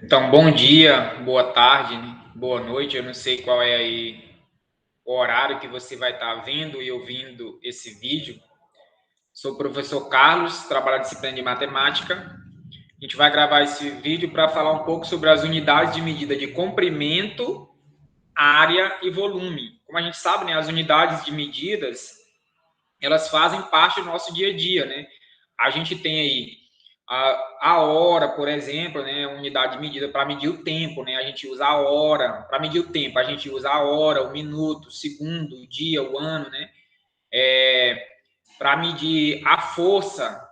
Então, bom dia, boa tarde, boa noite. Eu não sei qual é aí o horário que você vai estar vendo e ouvindo esse vídeo. Sou o professor Carlos, trabalho na disciplina de matemática. A gente vai gravar esse vídeo para falar um pouco sobre as unidades de medida de comprimento, área e volume. Como a gente sabe, né, as unidades de medidas, elas fazem parte do nosso dia a dia, né? A gente tem aí a hora, por exemplo, né, unidade de medida para medir o tempo, né? A gente usa a hora. Para medir o tempo, a gente usa a hora, o minuto, o segundo, o dia, o ano, né? Para medir a força,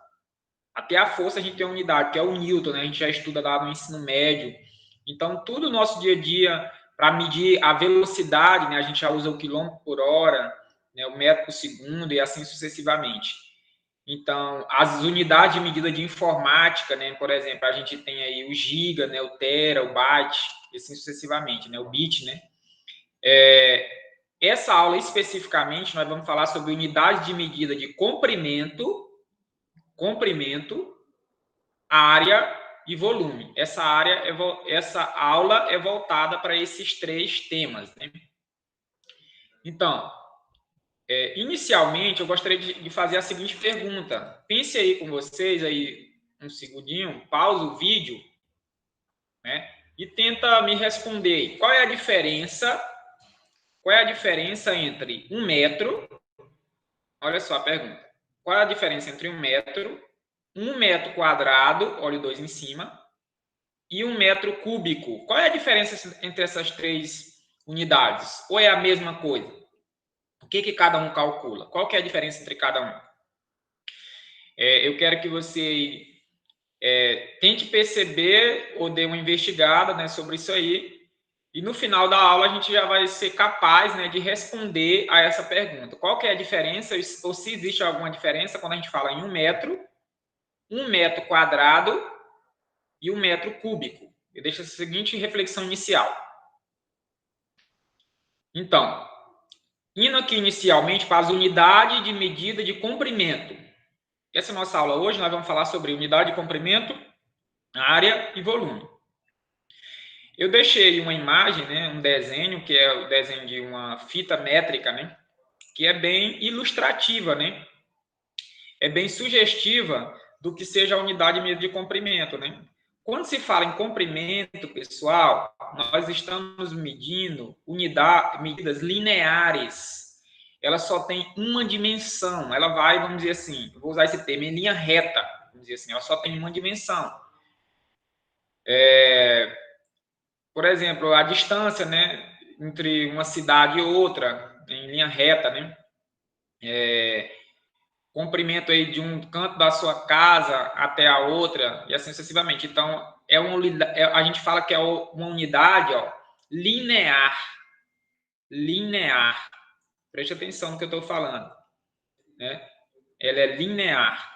até a força a gente tem uma unidade, que é o Newton, né? A gente já estuda lá no ensino médio. Então, tudo no nosso dia a dia, para medir a velocidade, né? A gente já usa o quilômetro por hora, né? O metro por segundo e assim sucessivamente. Então, as unidades de medida de informática, né? Por exemplo, a gente tem aí o giga, né? O tera, o byte, e assim sucessivamente, né? O bit, né? Essa aula especificamente nós vamos falar sobre unidades de medida de comprimento, área e volume. Essa aula é voltada para esses três temas, né? Então, inicialmente, eu gostaria de fazer a seguinte pergunta. Pense aí com vocês, aí um segundinho, pausa o vídeo, né? E tenta me responder. Qual é a diferença? Qual é a diferença entre 1 metro? Olha só a pergunta. Qual é a diferença entre 1 metro, 1 metro quadrado, olha o 2 em cima, e 1 metro cúbico? Qual é a diferença entre essas três unidades? Ou é a mesma coisa? O que cada um calcula? Qual que é a diferença entre cada um? Eu quero que você tente perceber ou dê uma investigada, né, sobre isso aí. E no final da aula a gente já vai ser capaz, né, de responder a essa pergunta. Qual que é a diferença, ou se existe alguma diferença quando a gente fala em 1 metro, 1 metro quadrado e 1 metro cúbico? Eu deixo a seguinte reflexão inicial. Então, indo aqui inicialmente para as unidades de medida de comprimento. Essa é a nossa aula hoje, nós vamos falar sobre unidade de comprimento, área e volume. Eu deixei uma imagem, né, um desenho, que é o desenho de uma fita métrica, né, que é bem ilustrativa, né, é bem sugestiva do que seja a unidade de medida de comprimento, né. Quando se fala em comprimento, pessoal, nós estamos medindo medidas lineares. Ela só tem uma dimensão. Ela vai, vamos dizer assim, vou usar esse termo, em linha reta. Vamos dizer assim, ela só tem uma dimensão. Por exemplo, a distância, né, entre uma cidade e outra, em linha reta, né? Comprimento aí de um canto da sua casa até a outra, e assim sucessivamente. Então, a gente fala que é uma unidade, ó, linear. Linear. Preste atenção no que eu estou falando, né? Ela é linear.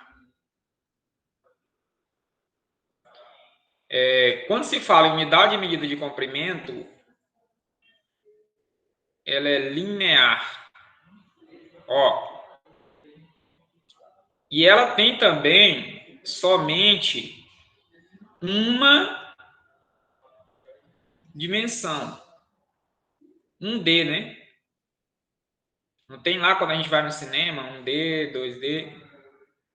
Quando se fala em unidade de medida de comprimento, ela é linear. Ó, e ela tem também somente uma dimensão, um D, né? Não tem lá quando a gente vai no cinema, 1D, 2D.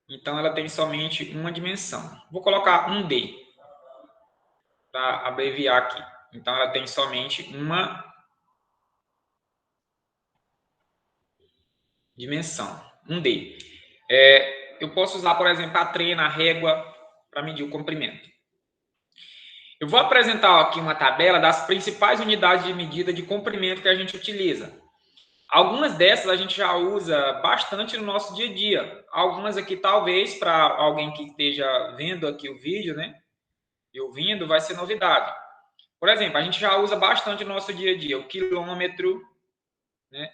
Então, ela tem somente uma dimensão. Vou colocar 1D para abreviar aqui. Então, ela tem somente uma dimensão, 1D. Eu posso usar, por exemplo, a trena, a régua, para medir o comprimento. Eu vou apresentar aqui uma tabela das principais unidades de medida de comprimento que a gente utiliza. Algumas dessas a gente já usa bastante no nosso dia a dia. Algumas aqui, talvez, para alguém que esteja vendo aqui o vídeo, né? E ouvindo, vai ser novidade. Por exemplo, a gente já usa bastante no nosso dia a dia o quilômetro, né?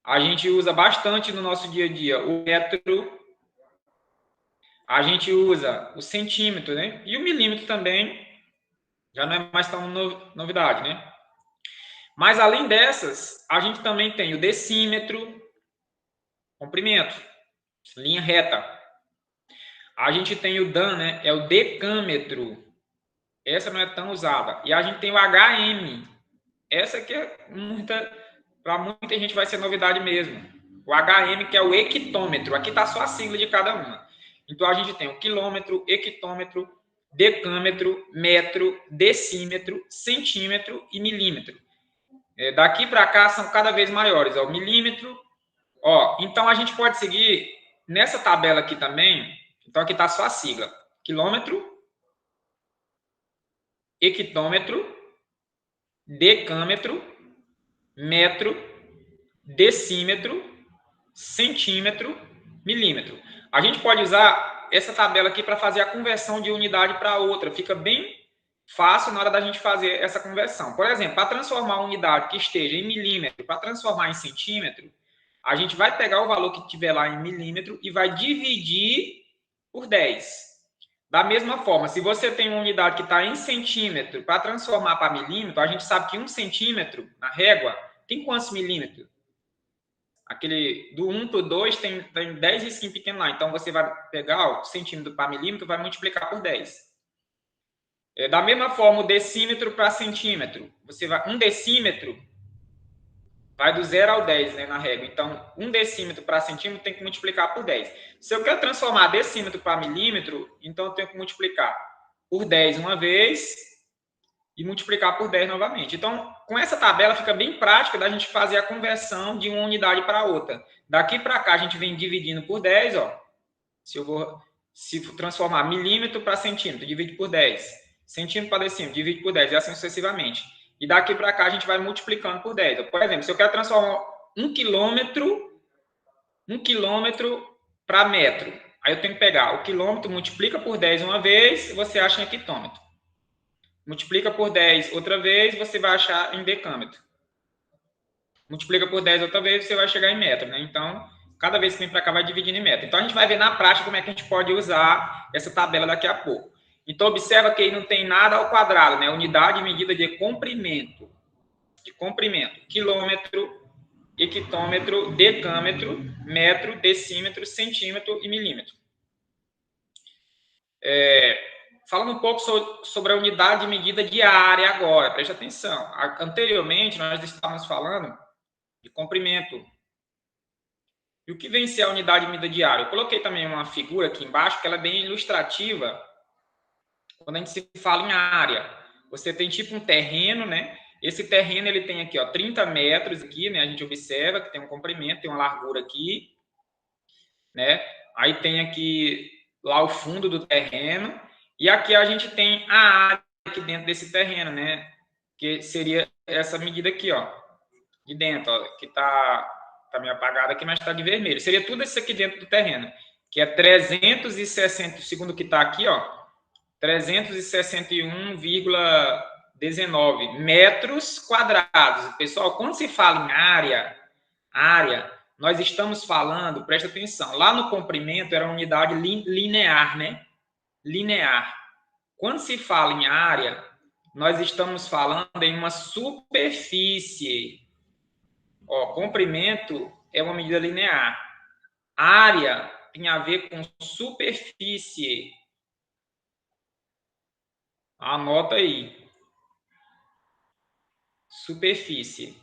A gente usa bastante no nosso dia a dia o metro. A gente usa o centímetro, né? E o milímetro também já não é mais tão novidade, né? Mas além dessas, a gente também tem o decímetro, comprimento, linha reta. A gente tem o Dan, né? É o decâmetro. Essa não é tão usada. E a gente tem o HM. Essa que é para muita gente vai ser novidade mesmo. O HM, que é o hectômetro. Aqui está só a sigla de cada uma. Então, a gente tem o quilômetro, hectômetro, decâmetro, metro, decímetro, centímetro e milímetro. Daqui para cá são cada vez maiores. Ó, o milímetro. Ó, então, a gente pode seguir nessa tabela aqui também. Então, aqui está só a sigla. Quilômetro, hectômetro, decâmetro, metro, decímetro, centímetro, milímetro. A gente pode usar essa tabela aqui para fazer a conversão de unidade para outra. Fica bem fácil na hora da gente fazer essa conversão. Por exemplo, para transformar uma unidade que esteja em milímetro, para transformar em centímetro, a gente vai pegar o valor que tiver lá em milímetro e vai dividir por 10. Da mesma forma, se você tem uma unidade que está em centímetro, para transformar para milímetro, a gente sabe que 1 centímetro na régua tem quantos milímetros? Aquele do 1 para o 2 tem 10 risquinhos pequenos lá. Então, você vai pegar o centímetro para milímetro e vai multiplicar por 10. Da mesma forma, o decímetro para centímetro. Você vai, 1 decímetro vai do 0 ao 10, né, na régua. Então, 1 decímetro para centímetro tem que multiplicar por 10. Se eu quero transformar decímetro para milímetro, então eu tenho que multiplicar por 10 uma vez e multiplicar por 10 novamente. Então, com essa tabela fica bem prática da gente fazer a conversão de uma unidade para outra. Daqui para cá a gente vem dividindo por 10, ó. Se transformar milímetro para centímetro, divide por 10. Centímetro para decímetro, divide por 10, e assim sucessivamente. E daqui para cá a gente vai multiplicando por 10. Por exemplo, se eu quero transformar 1 quilômetro para metro, aí eu tenho que pegar o quilômetro, multiplica por 10 uma vez, você acha em hectômetro. Multiplica por 10 outra vez, você vai achar em decâmetro. Multiplica por 10 outra vez, você vai chegar em metro, né? Então, cada vez que vem para cá, vai dividindo em metro. Então, a gente vai ver na prática como é que a gente pode usar essa tabela daqui a pouco. Então, observa que aí não tem nada ao quadrado, né? Unidade e medida de comprimento. Quilômetro, hectômetro, decâmetro, metro, decímetro, centímetro e milímetro. Falando um pouco sobre a unidade de medida de área agora, preste atenção. Anteriormente, nós estávamos falando de comprimento. E o que vem ser a unidade de medida de área? Eu coloquei também uma figura aqui embaixo, que ela é bem ilustrativa, quando a gente se fala em área. Você tem tipo um terreno, né? Esse terreno, ele tem aqui, ó, 30 metros aqui, né? A gente observa que tem um comprimento, tem uma largura aqui, né? Aí tem aqui lá o fundo do terreno, e aqui a gente tem a área aqui dentro desse terreno, né? Que seria essa medida aqui, ó, de dentro, ó, que tá meio apagada aqui, mas está de vermelho. Seria tudo isso aqui dentro do terreno, que é 360, segundo o que está aqui, ó, 361,19 metros quadrados. Pessoal, quando se fala em área, nós estamos falando, presta atenção, lá no comprimento era uma unidade linear, né? Linear. Quando se fala em área, nós estamos falando em uma superfície. Ó, comprimento é uma medida linear. Área tem a ver com superfície. Anota aí. Superfície.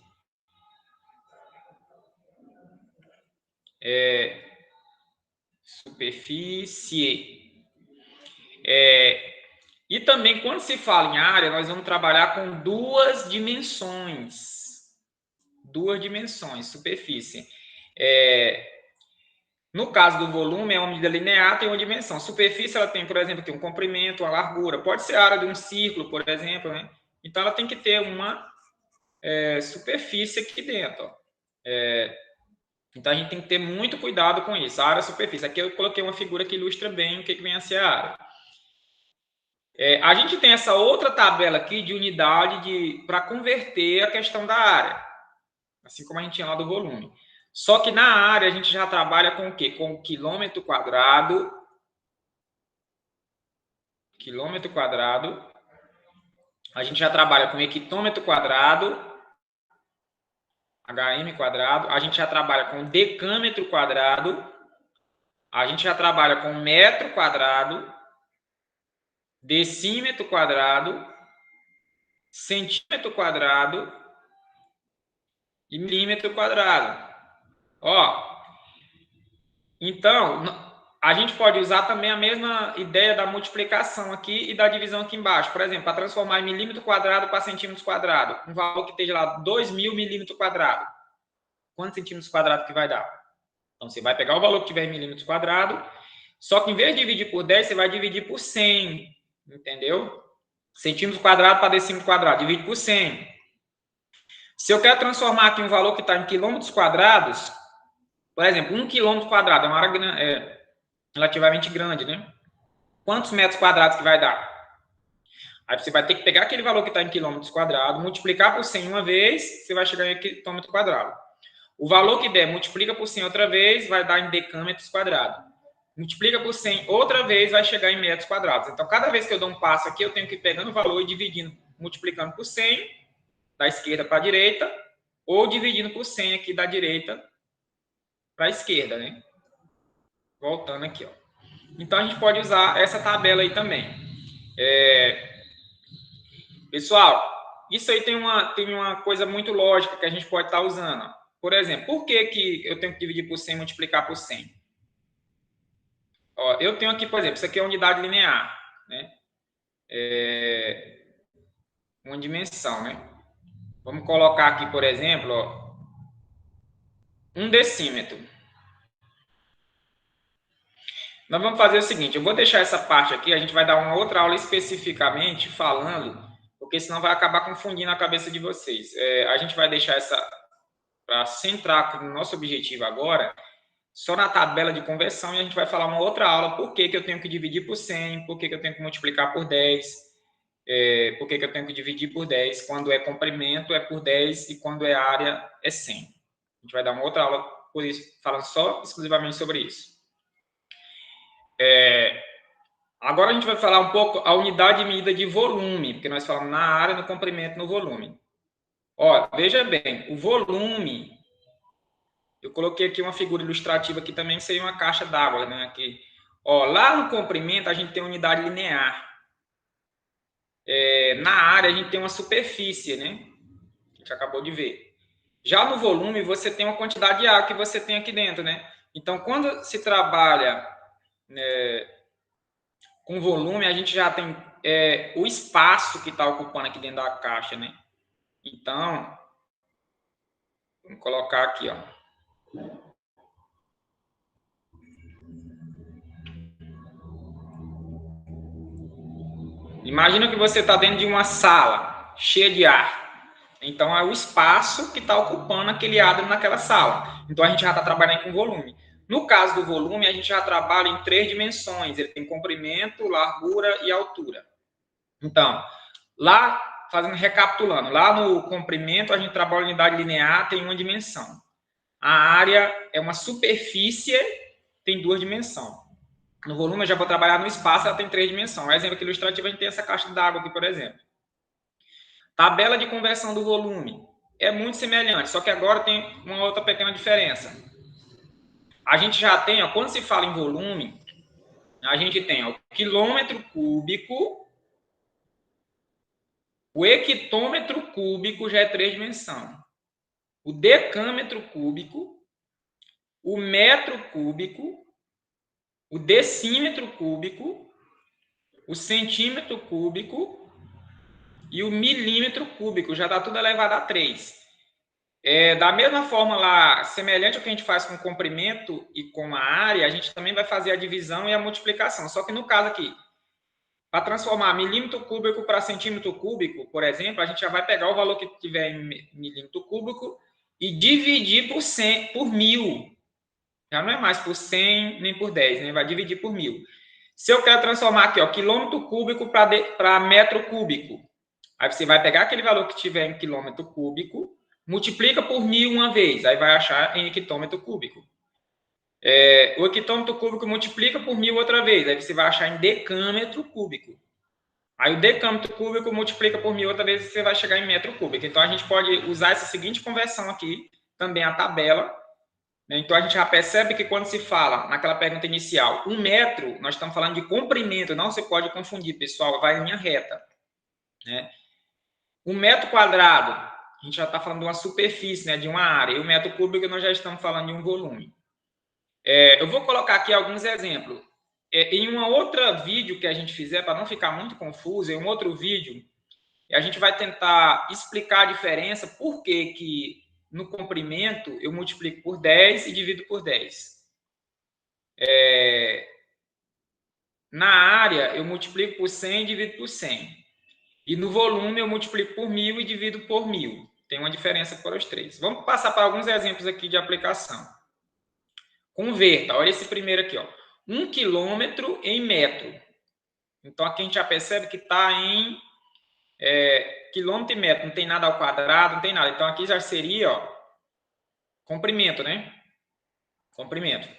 Superfície. E também, quando se fala em área, nós vamos trabalhar com duas dimensões. Duas dimensões, superfície. No caso do volume, é uma medida linear, tem uma dimensão. Superfície, ela tem, por exemplo, tem um comprimento, uma largura. Pode ser a área de um círculo, por exemplo, né? Então, ela tem que ter uma superfície aqui dentro. Ó. Então, a gente tem que ter muito cuidado com isso. A área, superfície. Aqui eu coloquei uma figura que ilustra bem o que vem a ser a área. A gente tem essa outra tabela aqui de unidade para converter a questão da área. Assim como a gente tinha lá do volume. Só que na área a gente já trabalha com o quê? Com o quilômetro quadrado. Quilômetro quadrado. A gente já trabalha com hectômetro quadrado. HM quadrado. A gente já trabalha com decâmetro quadrado. a gente já trabalha com metro quadrado, decímetro quadrado, centímetro quadrado e milímetro quadrado. Ó, então, a gente pode usar também a mesma ideia da multiplicação aqui e da divisão aqui embaixo. Por exemplo, para transformar em milímetro quadrado para centímetros quadrado, um valor que esteja lá 2.000 milímetros quadrados. Quantos centímetros quadrados que vai dar? Então, você vai pegar o valor que tiver em milímetros quadrados, só que em vez de dividir por 10, você vai dividir por 100, entendeu? Centímetros quadrados para decímetro quadrado, divide por 100. Se eu quero transformar aqui um valor que está em quilômetros quadrados, por exemplo, 1 quilômetro quadrado é uma área relativamente grande, né? Quantos metros quadrados que vai dar? Aí você vai ter que pegar aquele valor que está em quilômetros quadrados, multiplicar por 100 uma vez, você vai chegar em quilômetro quadrado. O valor que der, multiplica por 100 outra vez, vai dar em decâmetros quadrados. Multiplica por 100 outra vez, vai chegar em metros quadrados. Então, cada vez que eu dou um passo aqui, eu tenho que ir pegando o valor e dividindo, multiplicando por 100, da esquerda para a direita, ou dividindo por 100 aqui da direita para a esquerda, né? Voltando aqui, ó. Então, a gente pode usar essa tabela aí também. Pessoal, isso aí tem uma coisa muito lógica que a gente pode estar usando. Por exemplo, por que eu tenho que dividir por 100 e multiplicar por 100? Ó, eu tenho aqui, por exemplo, isso aqui é unidade linear, né? Uma dimensão, né? Vamos colocar aqui, por exemplo, ó, 1 decímetro. Nós vamos fazer o seguinte, eu vou deixar essa parte aqui, a gente vai dar uma outra aula especificamente falando, porque senão vai acabar confundindo a cabeça de vocês. A gente vai deixar essa, para centrar no nosso objetivo agora, só na tabela de conversão, e a gente vai falar uma outra aula, por que eu tenho que dividir por 100, por que eu tenho que multiplicar por 10, por que eu tenho que dividir por 10, quando é comprimento é por 10 e quando é área é 100. A gente vai dar uma outra aula por isso, falando só exclusivamente sobre isso. Agora a gente vai falar um pouco a unidade de medida de volume, porque nós falamos na área, no comprimento, no volume. Ó, veja bem, o volume, eu coloquei aqui uma figura ilustrativa aqui também, que seria uma caixa d'água, né? Aqui. Ó, lá no comprimento a gente tem unidade linear. Na área a gente tem uma superfície, né? A gente acabou de ver. Já no volume você tem uma quantidade de água que você tem aqui dentro, né? Então, quando se trabalha com volume, a gente já tem o espaço que está ocupando aqui dentro da caixa, né? Então, vamos colocar aqui, ó. Imagina que você está dentro de uma sala cheia de ar. Então, é o espaço que está ocupando aquele ar naquela sala. Então, a gente já está trabalhando com volume. No caso do volume, a gente já trabalha em 3 dimensões. Ele tem comprimento, largura e altura. Então, lá, recapitulando, lá no comprimento, a gente trabalha em unidade linear, tem uma dimensão. A área é uma superfície, tem 2 dimensões. No volume, eu já vou trabalhar no espaço, ela tem 3 dimensões. Um exemplo aqui ilustrativo, a gente tem essa caixa d'água aqui, por exemplo. Tabela de conversão do volume. É muito semelhante, só que agora tem uma outra pequena diferença. A gente já tem, ó, quando se fala em volume, a gente tem ó, o quilômetro cúbico, o hectômetro cúbico já é 3 dimensões. O decâmetro cúbico, o metro cúbico, o decímetro cúbico, o centímetro cúbico e o milímetro cúbico, já está tudo elevado a 3. Da mesma forma lá, semelhante ao que a gente faz com o comprimento e com a área, a gente também vai fazer a divisão e a multiplicação. Só que no caso aqui, para transformar milímetro cúbico para centímetro cúbico, por exemplo, a gente já vai pegar o valor que tiver em milímetro cúbico e dividir por 100, por 1000. Já não é mais por 100 nem por 10, né? Vai dividir por 1000. Se eu quero transformar aqui, ó, quilômetro cúbico para metro cúbico, aí você vai pegar aquele valor que tiver em quilômetro cúbico, multiplica por 1000 uma vez, aí vai achar em hectômetro cúbico. O hectômetro cúbico multiplica por 1000 outra vez, aí você vai achar em decâmetro cúbico. Aí o decâmetro cúbico multiplica por 1000 outra vez, você vai chegar em metro cúbico. Então, a gente pode usar essa seguinte conversão aqui, também a tabela, Então, a gente já percebe que quando se fala naquela pergunta inicial, 1 metro, nós estamos falando de comprimento, não se pode confundir, pessoal, vai em linha reta. Né? 1 metro quadrado, a gente já está falando de uma superfície, né, de uma área, e 1 metro cúbico nós já estamos falando de um volume. Eu vou colocar aqui alguns exemplos. Em uma outra vídeo que a gente fizer, para não ficar muito confuso, em um outro vídeo, a gente vai tentar explicar a diferença, por que no comprimento eu multiplico por 10 e divido por 10. Na área, eu multiplico por 100 e divido por 100. E no volume, eu multiplico por 1.000 e divido por 1.000. Tem uma diferença para os três. Vamos passar para alguns exemplos aqui de aplicação. Converta. Olha esse primeiro aqui. 1 quilômetro em metro. Então, aqui a gente já percebe que está em quilômetro e metro. Não tem nada ao quadrado, não tem nada. Então, aqui já seria comprimento, né? Comprimento.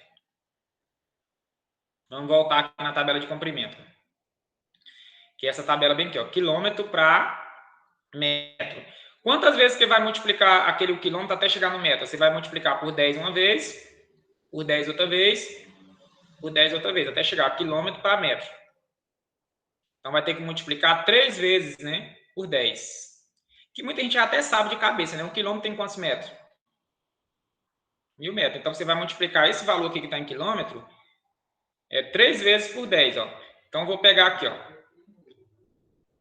Vamos voltar aqui na tabela de comprimento. Que é essa tabela bem aqui, quilômetro para metro. Quantas vezes que vai multiplicar aquele quilômetro até chegar no metro? Você vai multiplicar por 10 uma vez, por 10 outra vez, por 10 outra vez, até chegar quilômetro para metro. Então, vai ter que multiplicar 3 vezes, né, por 10. Que muita gente já até sabe de cabeça, né? 1 quilômetro tem quantos metros? 1.000 metros. Então, você vai multiplicar esse valor aqui que está em quilômetro 3 vezes por 10, Então, vou pegar aqui,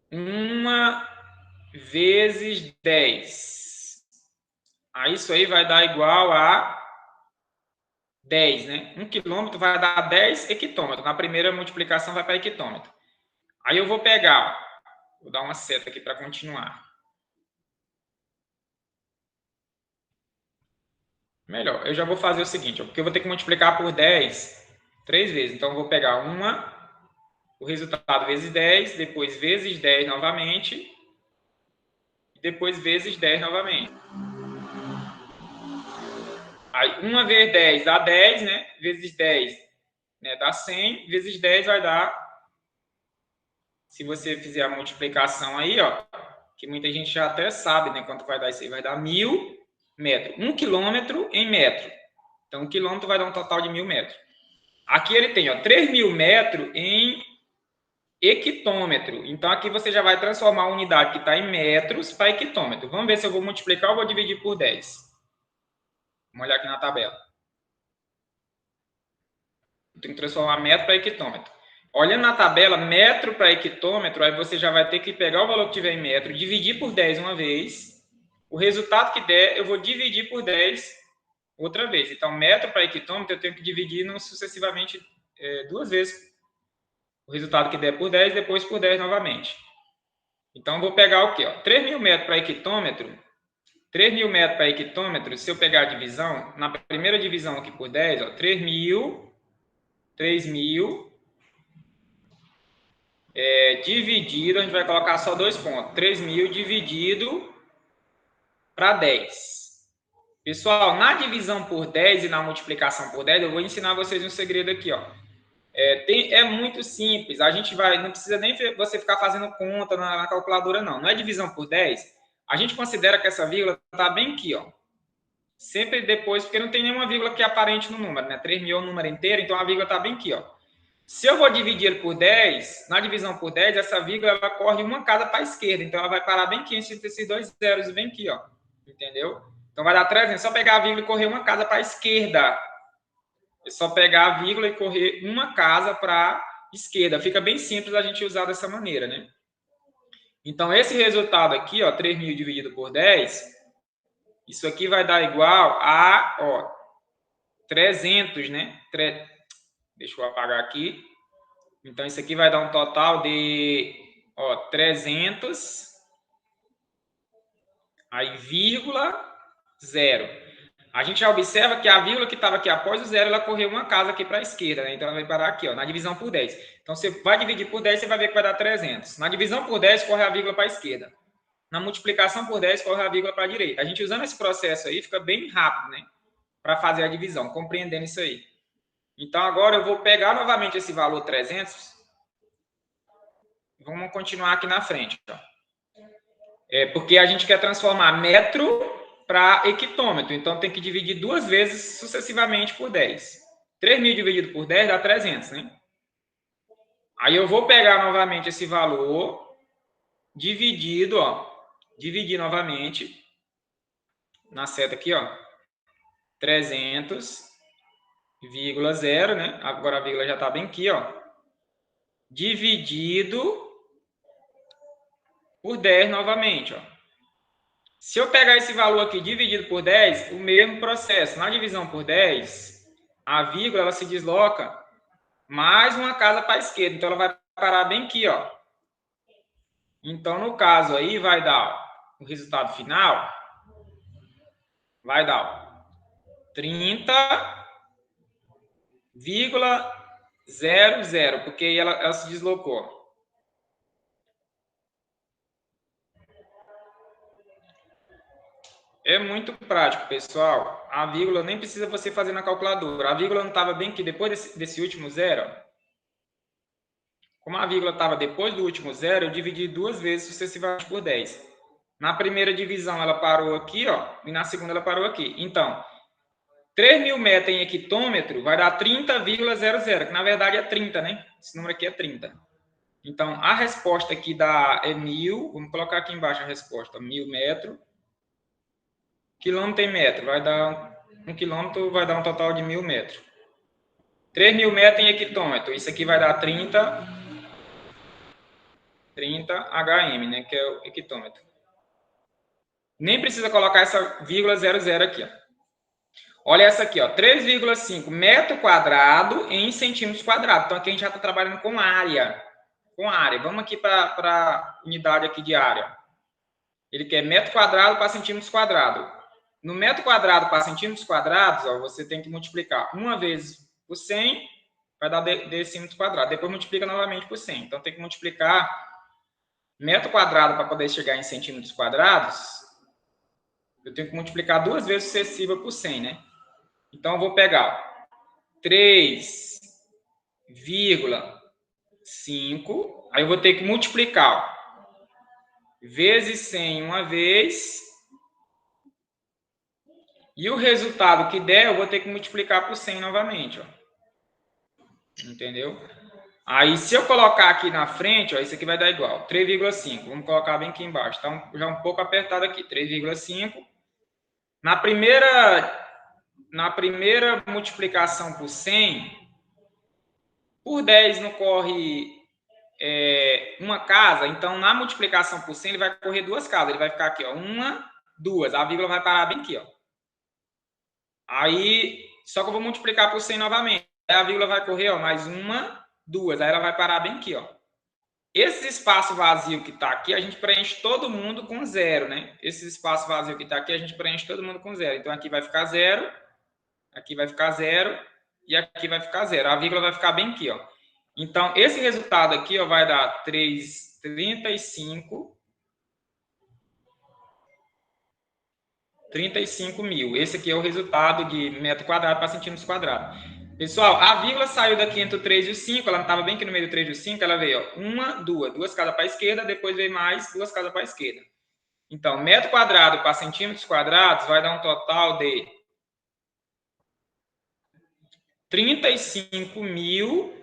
1 vezes 10. Aí, isso aí vai dar igual a 10, né? 1 quilômetro vai dar 10 hectômetros. Na primeira multiplicação vai para hectômetro. Aí eu vou pegar, vou dar uma seta aqui para continuar. Melhor, eu já vou fazer o seguinte, porque eu vou ter que multiplicar por 10 3 vezes. Então, eu vou pegar o resultado vezes 10, depois vezes 10 novamente, e depois vezes 10 novamente. Aí, 1 vezes 10 dá 10, né? Vezes 10, né, dá 100, vezes 10 vai dar, se você fizer a multiplicação aí, que muita gente já até sabe, né, quanto vai dar isso aí, vai dar 1.000 metros. 1 quilômetro em metro. Então, 1 quilômetro vai dar um total de 1.000 metros. Aqui ele tem, 3.000 metros em hectômetro. Então, aqui você já vai transformar a unidade que está em metros para hectômetro. Vamos ver se eu vou multiplicar ou vou dividir por 10. Vamos olhar aqui na tabela. Eu tenho que transformar metro para hectômetro. Olhando na tabela, metro para hectômetro, aí você já vai ter que pegar o valor que tiver em metro, dividir por 10 uma vez. O resultado que der, eu vou dividir por 10 outra vez. Então, metro para hectômetro, eu tenho que dividir sucessivamente 2 vezes. O resultado que der por 10, depois por 10 novamente. Então, eu vou pegar o quê? 3.000 metros para hectômetro. 3.000 metros para hectômetro, se eu pegar a divisão, na primeira divisão aqui por 10, 3.000, dividido, a gente vai colocar só 2 pontos. 3.000 dividido para 10. Pessoal, na divisão por 10 e na multiplicação por 10, eu vou ensinar vocês um segredo aqui, É muito simples. A gente não precisa nem você ficar fazendo conta na calculadora, não. Não é divisão por 10. A gente considera que essa vírgula está bem aqui, Sempre depois, porque não tem nenhuma vírgula que é aparente no número, né? 3.000 é o número inteiro, então a vírgula está bem aqui, Se eu vou dividir ele por 10, na divisão por 10, essa vírgula ela corre uma casa para a esquerda. Então, ela vai parar bem aqui, entre esses dois zeros, bem aqui, Entendeu? Então, vai dar 300. É só pegar a vírgula e correr uma casa para a esquerda. É só pegar a vírgula e correr uma casa para a esquerda. Fica bem simples a gente usar dessa maneira, né? Então, esse resultado aqui, 3.000 dividido por 10, isso aqui vai dar igual a, 300, né? Deixa eu apagar aqui. Então, isso aqui vai dar um total de 300, aí vírgula 0. A gente já observa que a vírgula que estava aqui após o zero, ela correu uma casa aqui para a esquerda, né? Então, ela vai parar aqui, na divisão por 10. Então, você vai dividir por 10, você vai ver que vai dar 300. Na divisão por 10, corre a vírgula para a esquerda. Na multiplicação por 10, corre a vírgula para a direita. A gente usando esse processo aí, fica bem rápido, né? Para fazer a divisão, compreendendo isso aí. Então, agora eu vou pegar novamente esse valor 300. Vamos continuar aqui na frente, Porque a gente quer transformar metro para hectômetro. Então, tem que dividir 2 vezes sucessivamente por 10. 3.000 dividido por 10 dá 300, né? Aí eu vou pegar novamente esse valor, dividido, ó, dividir novamente na seta aqui, ó, 300,0, né? Agora a vírgula já está bem aqui, ó. Dividido por 10 novamente, ó. Se eu pegar esse valor aqui dividido por 10, o mesmo processo. Na divisão por 10, a vírgula ela se desloca mais uma casa para a esquerda. Então, ela vai parar bem aqui, ó. Então, no caso aí, vai dar o resultado final, vai dar 30,00, porque aí ela se deslocou. É muito prático, pessoal. A vírgula nem precisa você fazer na calculadora. A vírgula não estava bem aqui depois desse último zero, ó. Como a vírgula estava depois do último zero, eu dividi 2 vezes sucessivamente por 10. Na primeira divisão, ela parou aqui, ó, e na segunda ela parou aqui. Então, 3.000 metros em hectômetro vai dar 30,00, que na verdade é 30, né? Esse número aqui é 30. Então, a resposta aqui dá é 1.000. Vamos colocar aqui embaixo a resposta. 1.000 metros. Quilômetro em metro. Vai dar 1 quilômetro, vai dar um total de 1.000 metros. 3.000 metros em hectômetro. Isso aqui vai dar 30 HM, né? Que é o hectômetro. Nem precisa colocar essa vírgula 00 aqui, ó. Olha essa aqui, ó, 3,5 metro quadrado em centímetros quadrados. Então, aqui a gente já está trabalhando com área. Com área. Vamos aqui para a unidade aqui de área. Ele quer metro quadrado para centímetros quadrados. No metro quadrado para centímetros quadrados, ó, você tem que multiplicar uma vez por 100, vai dar decímetros quadrados. Depois multiplica novamente por 100. Então, tem que multiplicar metro quadrado para poder chegar em centímetros quadrados. Eu tenho que multiplicar 2 vezes sucessiva por 100, né? Então, eu vou pegar 3,5, aí eu vou ter que multiplicar, ó, vezes 100 uma vez, e o resultado que der, eu vou ter que multiplicar por 100 novamente, ó. Entendeu? Aí, se eu colocar aqui na frente, ó, isso aqui vai dar igual, 3,5. Vamos colocar bem aqui embaixo. Tá já um pouco apertado aqui, 3,5. Na primeira multiplicação por 100, por 10 não corre uma casa, então na multiplicação por 100 ele vai correr 2 casas. Ele vai ficar aqui, ó, 1, 2. A vírgula vai parar bem aqui, ó. Aí, só que eu vou multiplicar por 100 novamente. Aí a vírgula vai correr, ó, mais 1, 2. Aí ela vai parar bem aqui, ó. Esse espaço vazio que está aqui, a gente preenche todo mundo com 0, né? Esse espaço vazio que está aqui, a gente preenche todo mundo com 0. Então, aqui vai ficar 0, aqui vai ficar 0 e aqui vai ficar 0. A vírgula vai ficar bem aqui, ó. Então, esse resultado aqui, ó, vai dar 35 mil. Esse aqui é o resultado de metro quadrado para centímetros quadrados. Pessoal, a vírgula saiu daqui entre o 3 e o 5, ela não estava bem aqui no meio do 3 e o 5, ela veio, ó, 1, 2 casas para a esquerda, depois veio mais 2 casas para a esquerda. Então, metro quadrado para centímetros quadrados vai dar um total de 35 mil.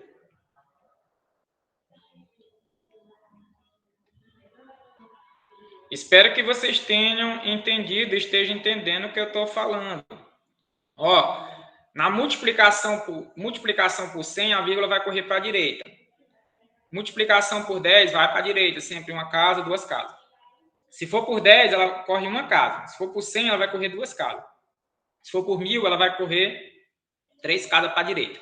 Espero que vocês tenham entendido, estejam entendendo o que eu estou falando. Ó, na multiplicação por 100, a vírgula vai correr para a direita. Multiplicação por 10 vai para a direita, sempre uma casa, 2 casas. Se for por 10, ela corre uma casa. Se for por 100, ela vai correr 2 casas. Se for por 1.000, ela vai correr 3 casas para a direita.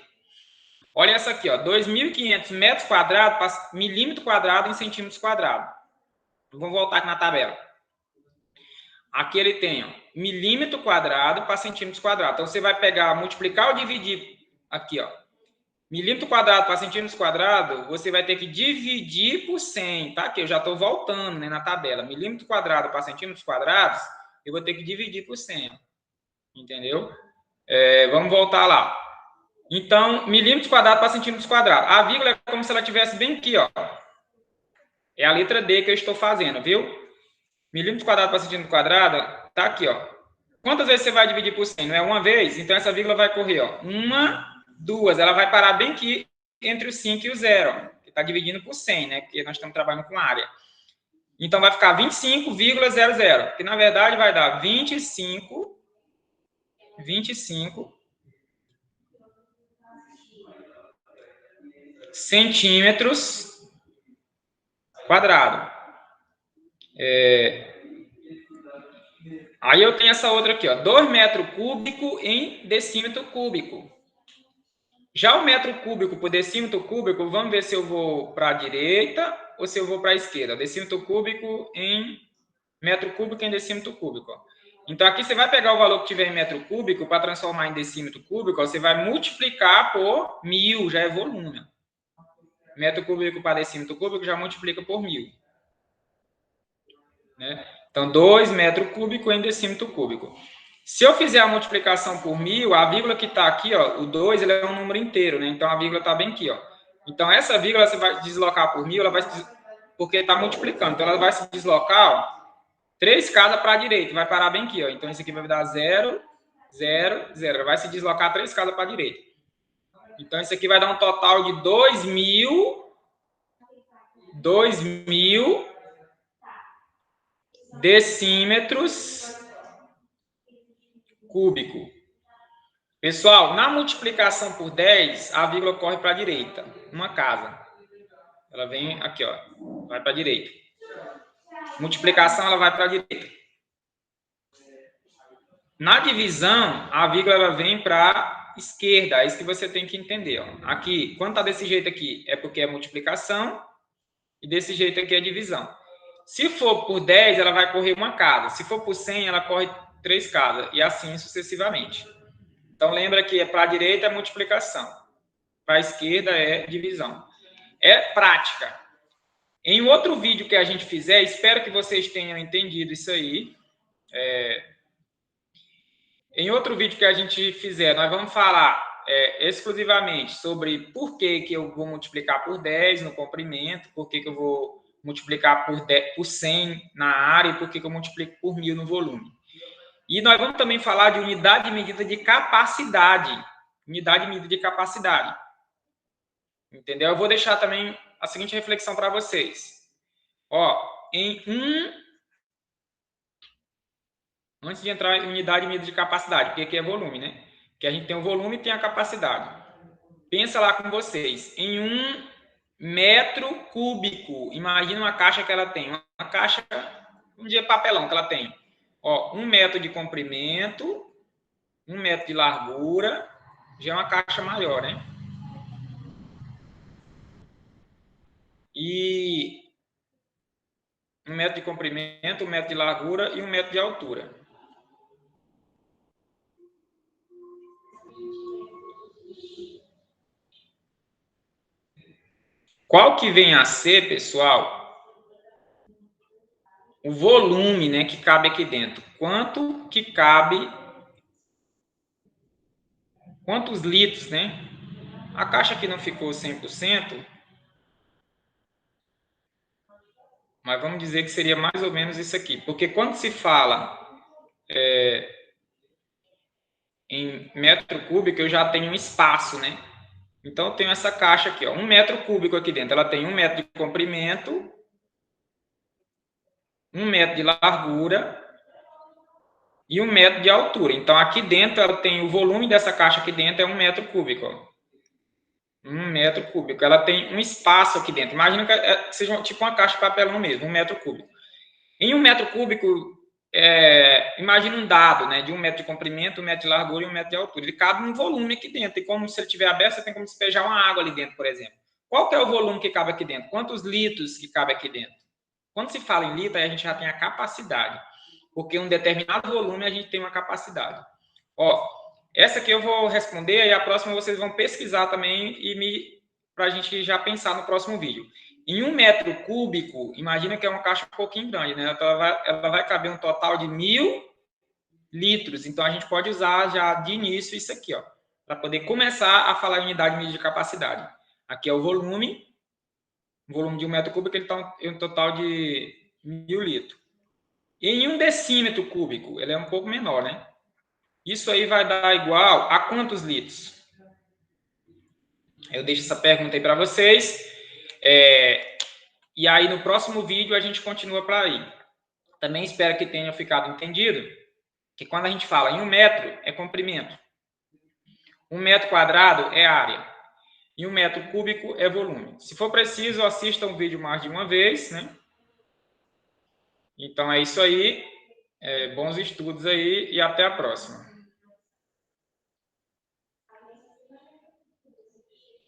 Olha essa aqui, ó, 2.500 metros quadrados para milímetro quadrado em centímetros quadrados. Vamos voltar aqui na tabela. Aqui ele tem, ó, milímetro quadrado para centímetros quadrados. Então, você vai pegar, multiplicar ou dividir aqui, ó. Milímetro quadrado para centímetros quadrados, você vai ter que dividir por 100, tá? Aqui eu já estou voltando, né, na tabela. Milímetro quadrado para centímetros quadrados, eu vou ter que dividir por 100, ó. Entendeu? Vamos voltar lá. Então, milímetros quadrados para centímetros quadrados. A vírgula é como se ela estivesse bem aqui, ó. É a letra D que eu estou fazendo, viu? Milímetro quadrado para centímetro quadrado, tá aqui, ó. Quantas vezes você vai dividir por 100? Não é uma vez? Então, essa vírgula vai correr, ó. 1, 2. Ela vai parar bem aqui entre o 5 e o 0, que está dividindo por 100, né? Porque nós estamos trabalhando com área. Então, vai ficar 25,00, que na verdade vai dar 25 centímetros quadrado. Aí eu tenho essa outra aqui, ó, 2 metros cúbicos em decímetro cúbico. Já o metro cúbico por decímetro cúbico, vamos ver se eu vou para a direita ou se eu vou para a esquerda. Decímetro cúbico em metro cúbico em decímetro cúbico. Então, aqui você vai pegar o valor que tiver em metro cúbico para transformar em decímetro cúbico, você vai multiplicar por 1000, já é volume. Metro cúbico para decímetro cúbico já multiplica por 1000. Né? Então, 2 metros cúbicos em decímetro cúbico. Se eu fizer a multiplicação por 1000, a vírgula que está aqui, ó, o 2, ele é um número inteiro, né? Então, a vírgula está bem aqui, ó. Então, essa vírgula você vai deslocar por 1000, ela vai porque está multiplicando. Então, ela vai se deslocar, ó, 3 casas para a direita, vai parar bem aqui, ó. Então, isso aqui vai dar 0, 0, 0. Ela vai se deslocar 3 casas para a direita. Então, isso aqui vai dar um total de 2000 decímetros cúbico. Pessoal, na multiplicação por 10, a vírgula corre para a direita. Uma casa. Ela vem aqui, ó. Vai para a direita. Multiplicação, ela vai para a direita. Na divisão, a vírgula ela vem para a esquerda. É isso que você tem que entender. Ó. Aqui, quando está desse jeito aqui, é porque é multiplicação. E desse jeito aqui é divisão. Se for por 10, ela vai correr uma casa. Se for por 100, ela corre 3 casas. E assim sucessivamente. Então, lembra que para a direita é multiplicação. Para a esquerda é divisão. É prática. Em outro vídeo que a gente fizer, espero que vocês tenham entendido isso aí. Em outro vídeo que a gente fizer, nós vamos falar exclusivamente sobre por que eu vou multiplicar por 10 no comprimento, por que eu vou multiplicar por 100 na área e por que eu multiplico por 1000 no volume. E nós vamos também falar de unidade de medida de capacidade. Unidade de medida de capacidade. Entendeu? Eu vou deixar também a seguinte reflexão para vocês. Ó, antes de entrar em unidade de medida de capacidade, porque aqui é volume, né? Que a gente tem o volume e tem a capacidade. Pensa lá com vocês. Em 1 metro cúbico, imagina uma caixa que ela tem. Uma caixa, um dia papelão que ela tem. Ó, 1 metro de comprimento, 1 metro de largura, já é uma caixa maior, né? E 1 metro de comprimento, 1 metro de largura e 1 metro de altura. Qual que vem a ser, pessoal, o volume, né, que cabe aqui dentro? Quanto que cabe? Quantos litros, né? A caixa aqui não ficou 100%, mas vamos dizer que seria mais ou menos isso aqui. Porque quando se fala em metro cúbico, eu já tenho um espaço, né? Então, eu tenho essa caixa aqui, ó, 1 metro cúbico aqui dentro. Ela tem 1 metro de comprimento, 1 metro de largura e 1 metro de altura. Então, aqui dentro, ela tem o volume dessa caixa aqui dentro é 1 metro cúbico, ó. 1 metro cúbico. Ela tem um espaço aqui dentro. Imagina que seja tipo uma caixa de papelão mesmo, 1 metro cúbico. Em 1 metro cúbico, imagina um dado, né, de 1 metro de comprimento, 1 metro de largura e 1 metro de altura. Ele cabe num volume aqui dentro. E como se ele estiver aberto, você tem como despejar uma água ali dentro, por exemplo. Qual que é o volume que cabe aqui dentro? Quantos litros que cabe aqui dentro? Quando se fala em litro, aí a gente já tem a capacidade. Porque um determinado volume a gente tem uma capacidade. Ó, essa aqui eu vou responder e a próxima vocês vão pesquisar também para a gente já pensar no próximo vídeo. Em 1 metro cúbico, imagina que é uma caixa um pouquinho grande, né? Ela vai caber um total de 1000 litros. Então, a gente pode usar já de início isso aqui, ó, para poder começar a falar em unidade de medida de capacidade. Aqui é o volume de 1 metro cúbico, ele está em um total de 1000 litros. Em 1 decímetro cúbico, ele é um pouco menor, né? Isso aí vai dar igual a quantos litros? Eu deixo essa pergunta aí para vocês. E aí, no próximo vídeo, a gente continua para aí. Também espero que tenha ficado entendido que quando a gente fala em 1 metro, é comprimento. 1 metro quadrado é área. E 1 metro cúbico é volume. Se for preciso, assista o vídeo mais de uma vez, né? Então, é isso aí. Bons estudos aí e até a próxima.